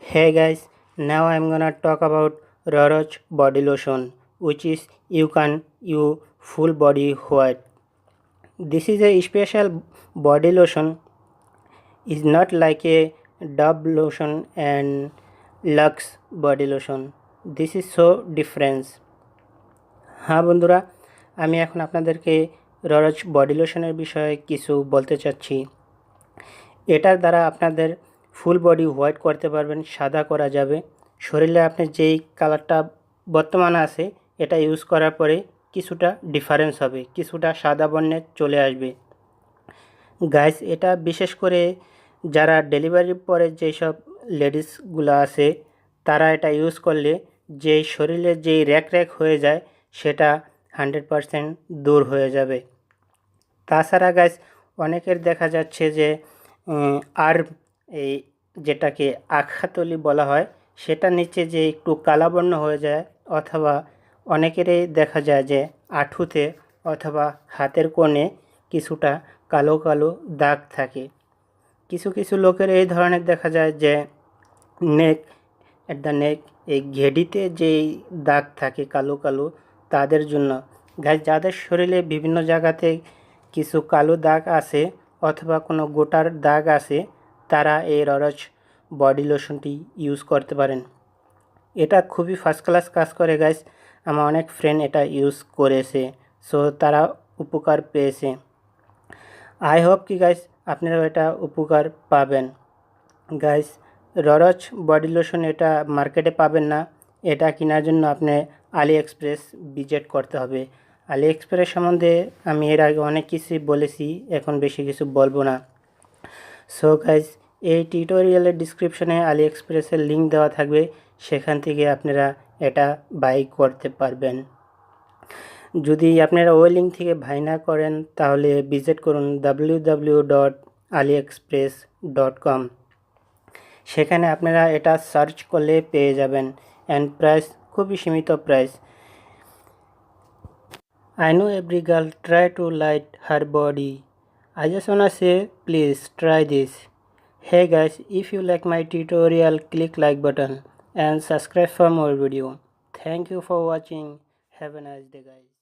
Hey guys, now I'm gonna talk about Roroch body lotion, which is you can use full body white. This is a special body lotion. Is not like a Dove lotion and Lux body lotion. This is so different. হ্যাঁ বন্ধুরা, আমি এখন আপনাদেরকে ররচ body লোশনের বিষয়ে কিছু বলতে চাচ্ছি। এটার দ্বারা আপনাদের ফুল বডি হোয়াইট করতে পারবেন, সাদা করা যাবে। শরীরে আপনি যেই কালারটা বর্তমানে আছে এটা ইউজ করার পরে কিছুটা ডিফারেন্স হবে, কিছুটা সাদা বর্ণে চলে আসবে। গাইস, এটা বিশেষ করে যারা ডেলিভারির পরে যেসব লেডিসগুলো আছে তারা এটা ইউজ করলে যেই শরীরে যেই র্যাক হয়ে যায় সেটা 100% দূর হয়ে যাবে। তাছাড়া গাইস, অনেকের দেখা যাচ্ছে যে আর এই যেটাকে আখাতলি বলা হয় সেটা নিচে যে একটু কালাবর্ণ হয়ে যায়, অথবা অনেকেরই দেখা যায় যে আঁঠুতে অথবা হাতের কোণে কিছুটা কালো কালো দাগ থাকে। কিছু কিছু লোকের এই ধরনের দেখা যায় যে নেক এই ঘেডিতে যেই দাগ থাকে কালো কালো, তাদের জন্য গাইস, যাদের শরীরে বিভিন্ন জায়গাতে কিছু কালো দাগ আছে অথবা কোনো গোটার দাগ আছে, তারা এই ররচ বডি লোশনটি ইউজ করতে পারেন। এটা খুবই ফার্স্ট ক্লাস কাজ করে গাইস। আমার অনেক ফ্রেন্ড এটা ইউজ করেছে, সো তারা উপকার পেয়েছে। আই হোপ কি গাইস আপনারাও এটা উপকার পাবেন। গাইস, ররচ বডি লোশন এটা মার্কেটে পাবেন না। এটা কেনার জন্য আপনি আলি এক্সপ্রেস ভিজিট করতে হবে। আলি এক্সপ্রেস সম্বন্ধে আমি এর আগে অনেক কিছুই বলেছি, এখন বেশি কিছু বলবো না। সো গাইস, এই টিউটোরিয়ালের ডিসক্রিপশনে আলি এক্সপ্রেসের লিঙ্ক দেওয়া থাকবে, সেখান থেকে আপনারা এটা বাই করতে পারবেন। যদি আপনারা ওই লিঙ্ক থেকে বাই না করেন তাহলে ভিজিট করুন www.aliexpress.com। সেখানে আপনারা এটা সার্চ করলে পেয়ে যাবেন, অ্যান্ড প্রাইস খুবই সীমিত price. I know every girl try to light her body. I just wanna say, please try this. Hey guys, if you like my tutorial, click like button and subscribe for more video. Thank you for watching. Have a nice day guys.